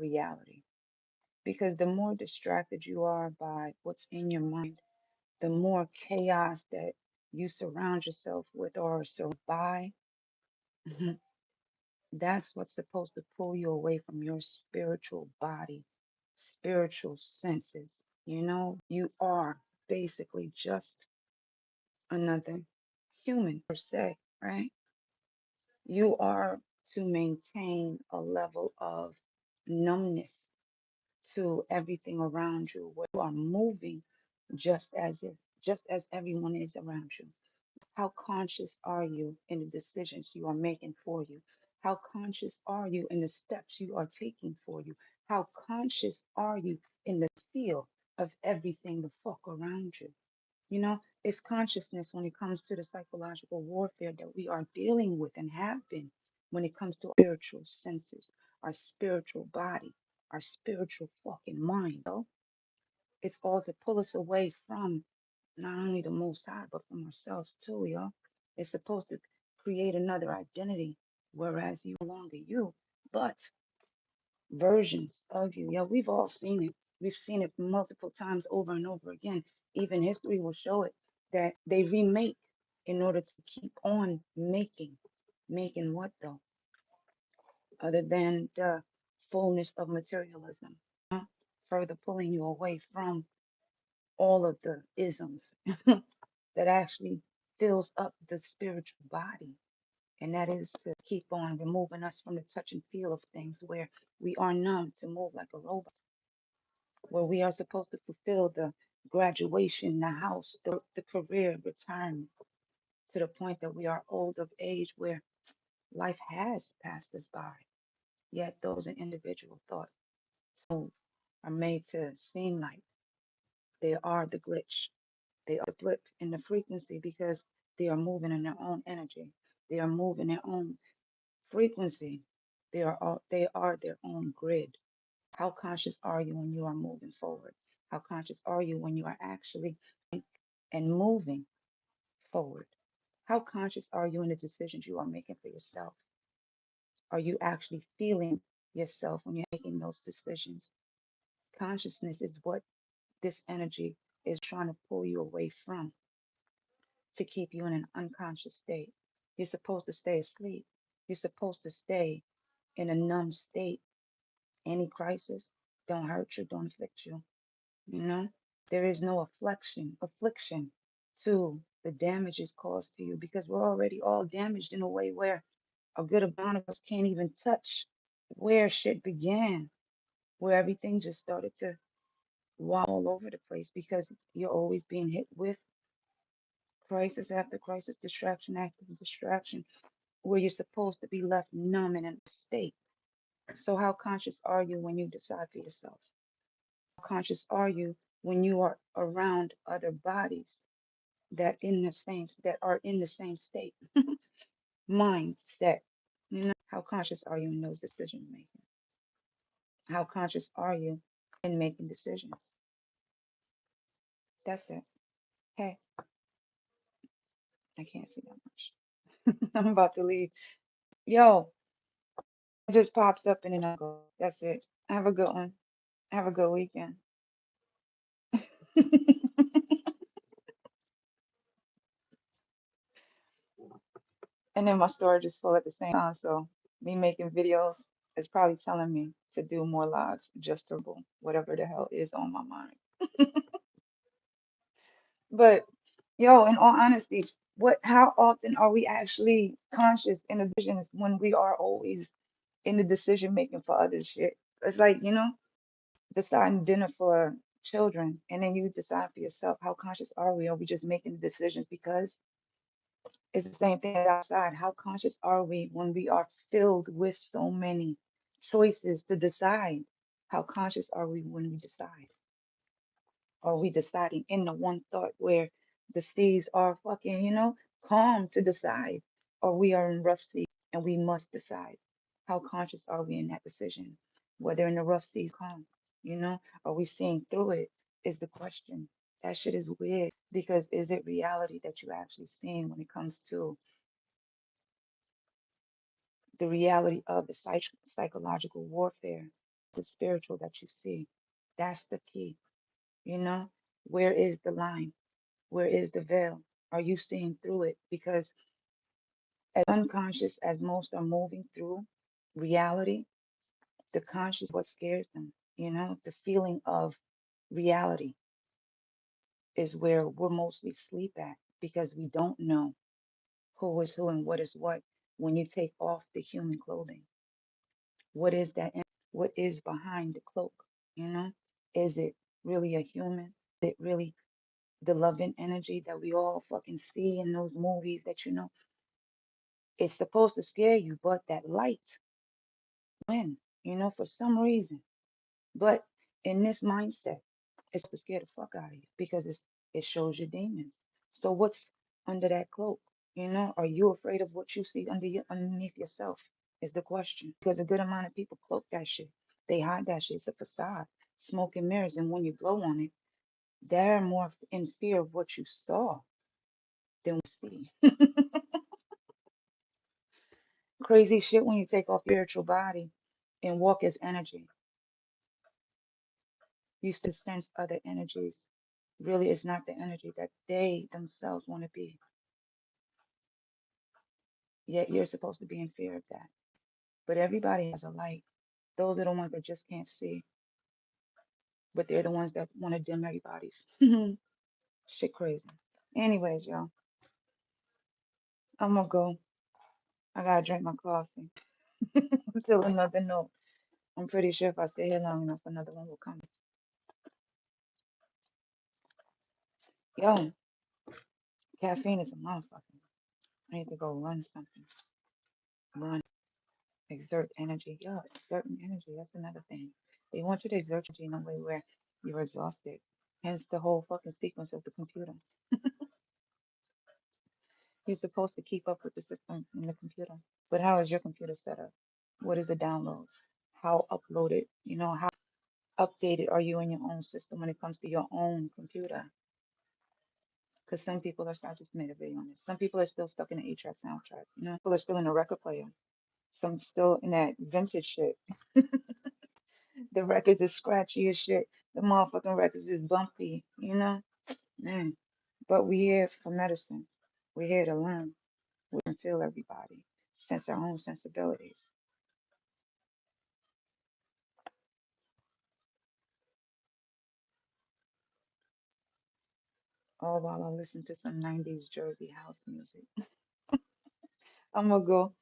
reality. Because the more distracted you are by what's in your mind, the more chaos that you surround yourself with or are surrounded by, mhm, that's what's supposed to pull you away from your spiritual body, spiritual senses. You are basically just another human per se, right? You are to maintain a level of numbness to everything around you, where you are moving just as everyone is around you. How conscious are you in the decisions you are making for you? How conscious are you in the steps you are taking for you? How conscious are you in the feel of everything the fuck around you? It's consciousness when it comes to the psychological warfare that we are dealing with and have been when it comes to our spiritual senses, our spiritual body, our spiritual fucking mind. It's all to pull us away from not only the Most High, but from ourselves too, y'all. It's supposed to create another identity, whereas you no longer you, but versions of you. Yeah, we've all seen it. We've seen it multiple times over and over again. Even history will show it that they remake in order to keep on making. Making what though? Other than the fullness of materialism, further pulling you away from all of the isms that actually fills up the spiritual body. And that is to keep on removing us from the touch and feel of things where we are numb to move like a robot, where we are supposed to fulfill the graduation, the house, the career, retirement, to the point that we are old of age where life has passed us by. Yet those in individual thought so are made to seem like they are the glitch. They are the blip in the frequency because they are moving in their own energy. They are moving their own frequency. They are their own grid. How conscious are you when you are moving forward? How conscious are you when you are actually and moving forward? How conscious are you in the decisions you are making for yourself? Are you actually feeling yourself when you're making those decisions? Consciousness is what this energy is trying to pull you away from to keep you in an unconscious state. You're supposed to stay asleep. You're supposed to stay in a numb state. Any crisis don't hurt you, don't afflict you. You know, there is no affliction to the damages caused to you because we're already all damaged in a way where a good amount of us can't even touch where shit began, where everything just started to wobble all over the place because you're always being hit with crisis after crisis, distraction after distraction, where you're supposed to be left numb in a state. So, how conscious are you when you decide for yourself? How conscious are you when you are around other bodies that are in the same state, mindset? How conscious are you in those decision making? How conscious are you in making decisions? That's it. Hey, I can't see that much. I'm about to leave. Yo, it just pops up and then I go. That's it. Have a good one. Have a good weekend. And then my storage is full at the same time. So me making videos is probably telling me to do more lives just to whatever the hell is on my mind. But yo, in all honesty, how often are we actually conscious in the visions when we are always in the decision making for other shit? It's like, deciding dinner for children and then you decide for yourself, how conscious are we? Are we just making decisions because it's the same thing outside? How conscious are we when we are filled with so many choices to decide? How conscious are we when we decide? Are we deciding in the one thought where the seas are fucking, calm to decide? Or we are in rough seas and we must decide? How conscious are we in that decision? Whether in the rough seas calm, are we seeing through it? Is the question. That shit is weird because is it reality that you actually seeing when it comes to the reality of the psychological warfare? the spiritual that you see. That's the key, you know? Where is the line? Where is the veil? Are you seeing through it? Because as unconscious as most are moving through reality, the conscious what scares them, you know? The feeling of reality is where we're mostly asleep at because we don't know who is who and what is what when you take off the human clothing. What is that? What is behind the cloak? You know, is it really a human? Is it really the loving energy that we all fucking see in those movies that you know? It's supposed to scare you, but that light, when, you know, for some reason. But in this mindset, it's to scare the fuck out of you because it shows you demons. So what's under that cloak? You know, are you afraid of what you see underneath yourself? Is the question. Because a good amount of people cloak that shit. They hide that shit. It's a facade, smoke and mirrors. And when you blow on it, they're more in fear of what you saw than we see. Crazy shit when you take off your spiritual body and walk as energy. You still sense other energies. Really, it's not the energy that they themselves want to be. Yet you're supposed to be in fear of that. But everybody has a light. Those are the ones that just can't see, but they're the ones that want to dim everybody's. Shit crazy. Anyways, y'all, I'm gonna go. I gotta drink my coffee until another note. I'm pretty sure if I stay here long enough, another one will come. Yo, caffeine is a motherfucker. I need to go run something. Run, exert energy. Yo, exerting energy. That's another thing. They want you to exert energy in a way where you're exhausted. Hence the whole fucking sequence of the computer. You're supposed to keep up with the system in the computer. But how is your computer set up? What is the downloads? How uploaded, you know, how updated are you in your own system when it comes to your own computer? Because some people are, I just made a video on this. Some people are still stuck in the 8-track soundtrack, you know? People are still in a record player. Some still in that vintage shit. The records is scratchy as shit. The motherfucking records is bumpy, you know? Man. But we here for medicine. We're here to learn. We can feel everybody, sense our own sensibilities. All while I listen to some 90s Jersey house music. I'm gonna go.